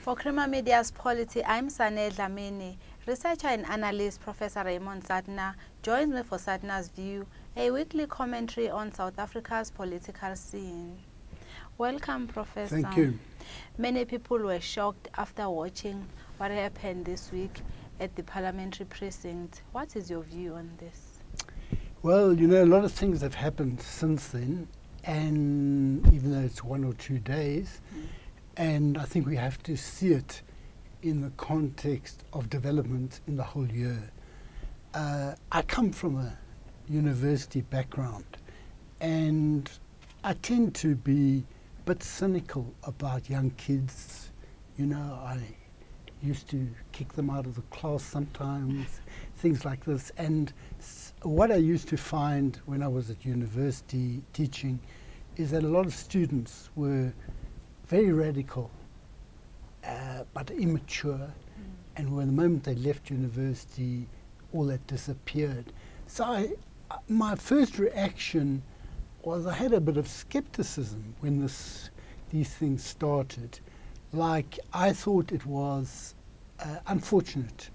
For Crema Media's Polity, I'm Sane Dlamini. Researcher and analyst Professor Raymond Suttner joins me for Suttner's View, a weekly commentary on South Africa's political scene. Welcome, Professor. Thank you. Many people were shocked after watching what happened this week at the parliamentary precinct. What is your view on this? Well, you know, a lot of things have happened since then, and even though it's 1 or 2 days, and I think we have to see it in the context of development in the whole year. I come from a university background, and I tend to be a bit cynical about young kids. You know, I used to kick them out of the class sometimes, things like this. And what I used to find when I was at university teaching is that a lot of students were very radical, but immature, and when the moment they left university, all that disappeared. So my first reaction was I had a bit of skepticism when these things started. Like, I thought it was unfortunate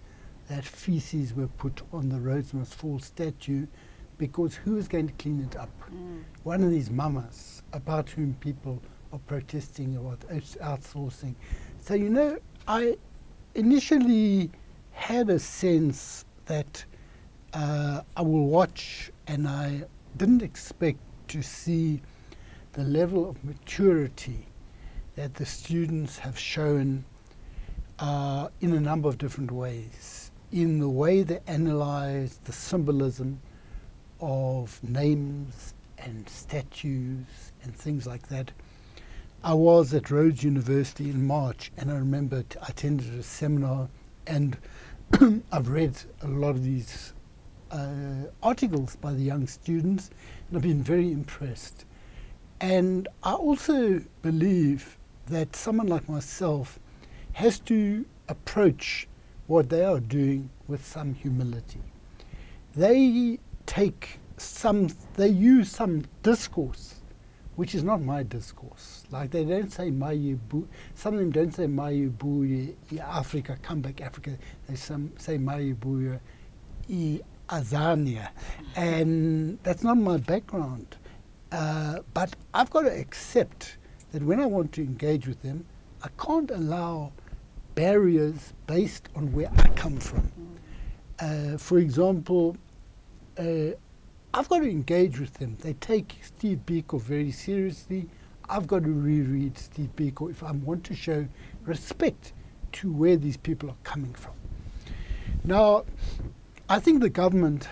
that feces were put on the Feesmustfall statue, because who is going to clean it up? One of these mamas about whom people are protesting about outsourcing. So, you know, I initially had a sense that I will watch, and I didn't expect to see the level of maturity that the students have shown in a number of different ways. In the way they analyze the symbolism of names and statues and things like that. I was at Rhodes University in March, and I remember I attended a seminar, and I've read a lot of these articles by the young students, and I've been very impressed. And I also believe that someone like myself has to approach what they are doing with some humility. They use some discourse which is not my discourse. Like, they don't say Mayibu, some of them don't say Mayibu Africa, come back Africa. They say Mayibu Azania. And that's not my background. But I've got to accept that when I want to engage with them, I can't allow barriers based on where I come from. For example, I've got to engage with them. They take Steve Biko very seriously. I've got to reread Steve Biko if I want to show respect to where these people are coming from. Now, I think the government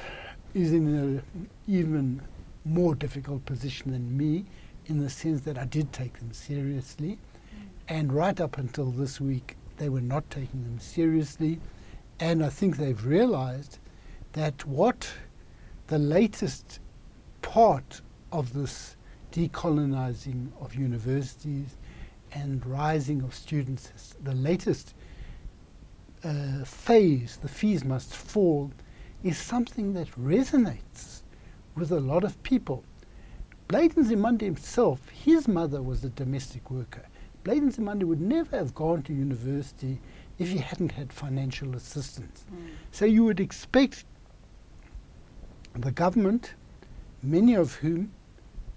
is in an even more difficult position than me, in the sense that I did take them seriously, and right up until this week, they were not taking them seriously. And I think they've realized that what the latest part of this decolonizing of universities and rising of students, the latest phase, the Feesmustfall, is something that resonates with a lot of people. Bladen Zimande himself, his mother was a domestic worker. Bladen Zimande would never have gone to university if he hadn't had financial assistance. So you would expect the government, many of whom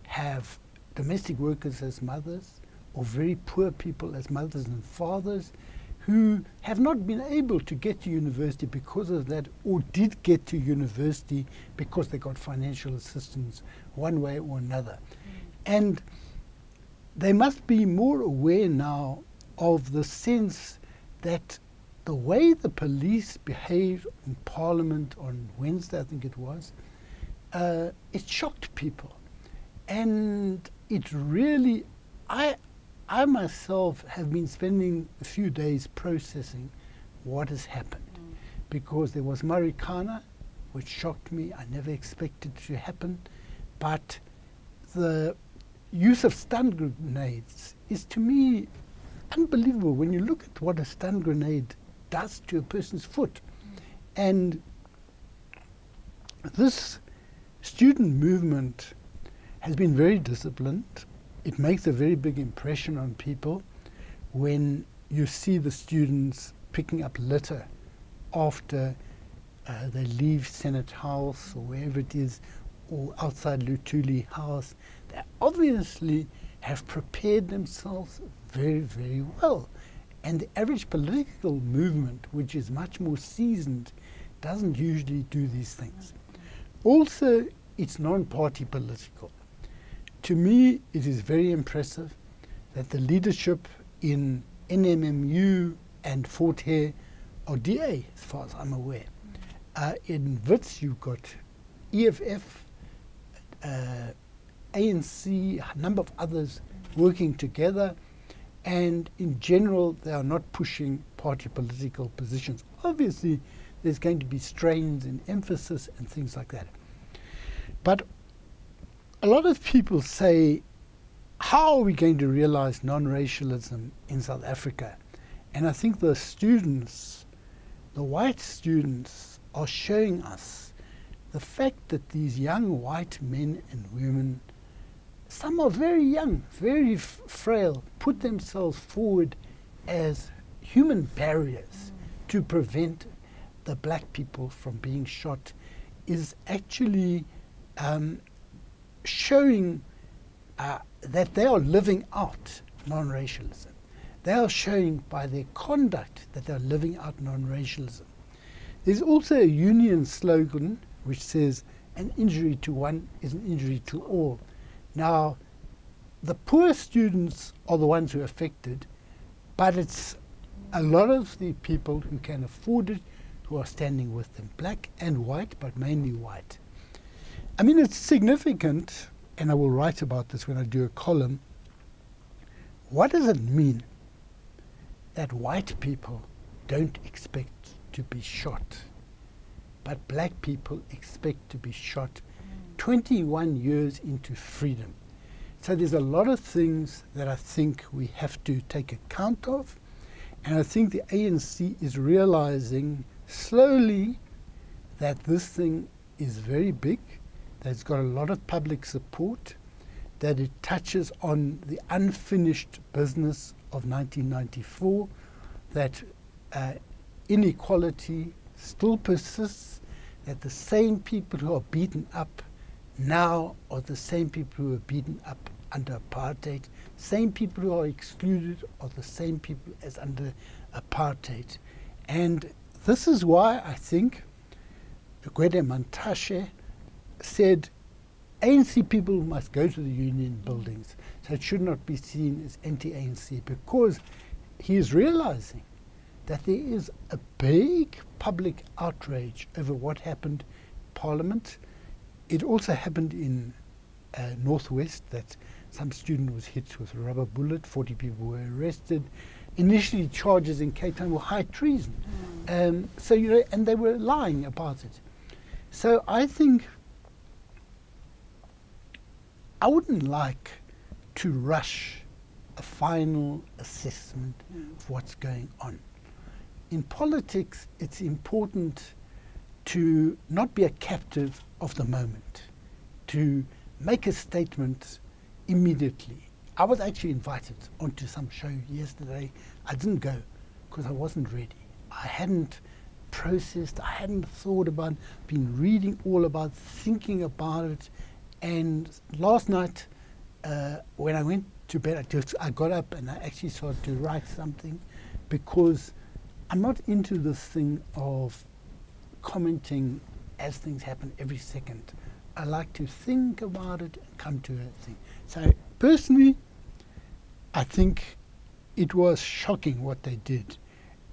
have domestic workers as mothers, or very poor people as mothers and fathers, who have not been able to get to university because of that, or did get to university because they got financial assistance one way or another. And they must be more aware now of the sense that the way the police behaved in Parliament on Wednesday, I think it was, it shocked people. And it really, I myself have been spending a few days processing what has happened. Because there was Marikana, which shocked me. I never expected it to happen. But the use of stun grenades is, to me, unbelievable when you look at what a stun grenade does to a person's foot. And this student movement has been very disciplined. It makes a very big impression on people when you see the students picking up litter after they leave Senate House or wherever it is, or outside Lutuli House. They obviously have prepared themselves very, very well. And the average political movement, which is much more seasoned, doesn't usually do these things. Also, it's non-party political. To me, it is very impressive that the leadership in NMMU and Fort Hare are DA, as far as I'm aware. In Wits, you've got EFF, ANC, a number of others working together, and in general, they are not pushing party political positions. Obviously, there's going to be strains in emphasis and things like that. But a lot of people say, how are we going to realize non-racialism in South Africa? And I think the students, the white students, are showing us the fact that these young white men and women, some are very young, very frail, put themselves forward as human barriers to prevent the black people from being shot, is actually showing that they are living out non-racialism. They are showing by their conduct that they are living out non-racialism. There's also a union slogan which says, an injury to one is an injury to all. Now, the poor students are the ones who are affected, but it's a lot of the people who can afford it who are standing with them, black and white, but mainly white. I mean, it's significant, and I will write about this when I do a column. What does it mean that white people don't expect to be shot, but black people expect to be shot 21 years into freedom? So there's a lot of things that I think we have to take account of, and I think the ANC is realizing slowly that this thing is very big, that it's got a lot of public support, that it touches on the unfinished business of 1994, that inequality still persists, that the same people who are beaten up now are the same people who were beaten up under apartheid. Same people who are excluded are the same people as under apartheid. And this is why I think Gwede Mantashe said ANC people must go to the union buildings. So it should not be seen as anti-ANC, because he is realizing that there is a big public outrage over what happened in Parliament. It also happened in Northwest, that some student was hit with a rubber bullet, 40 people were arrested. Initially, charges in Cape Town were high treason. So, you know, and they were lying about it. So I think I wouldn't like to rush a final assessment of what's going on. In politics, it's important to not be a captive of the moment, to make a statement immediately. I was actually invited onto some show yesterday. I didn't go because I wasn't ready. I hadn't processed, I hadn't thought about it, been reading all about, thinking about it. And last night, when I went to bed, I got up and I actually started to write something, because I'm not into this thing of commenting as things happen every second. I like to think about it and come to a thing. So personally, I think it was shocking what they did,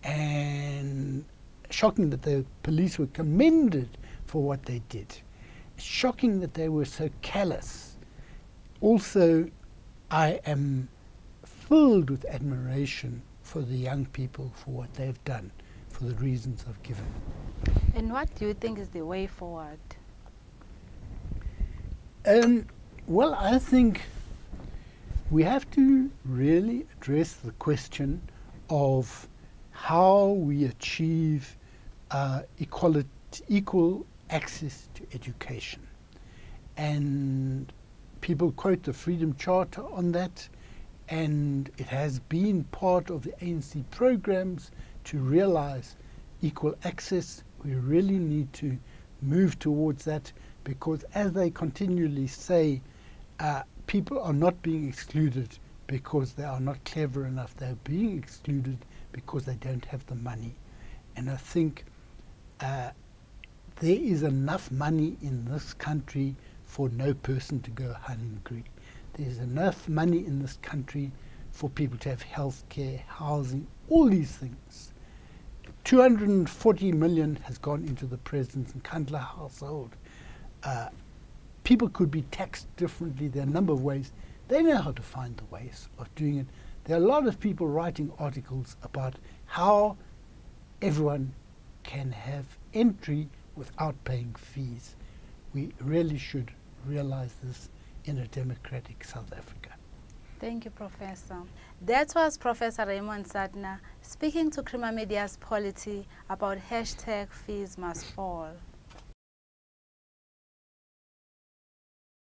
and shocking that the police were commended for what they did. Shocking that they were so callous. Also, I am filled with admiration for the young people for what they've done, for the reasons I've given. And what do you think is the way forward? Well, I think we have to really address the question of how we achieve equal access to education. And people quote the Freedom Charter on that, and it has been part of the ANC programs to realize equal access. We really need to move towards that, because as they continually say, people are not being excluded because they are not clever enough. They're being excluded because they don't have the money. And I think there is enough money in this country for no person to go hungry. There's enough money in this country for people to have health care, housing, all these things. 240 million has gone into the President's Nkandla household. People could be taxed differently. There are a number of ways. They know how to find the ways of doing it. There are a lot of people writing articles about how everyone can have entry without paying fees. We really should realize this in a democratic South Africa. Thank you, Professor. That was Professor Raymond Suttner speaking to Crema Media's Polity about #Feesmustfall.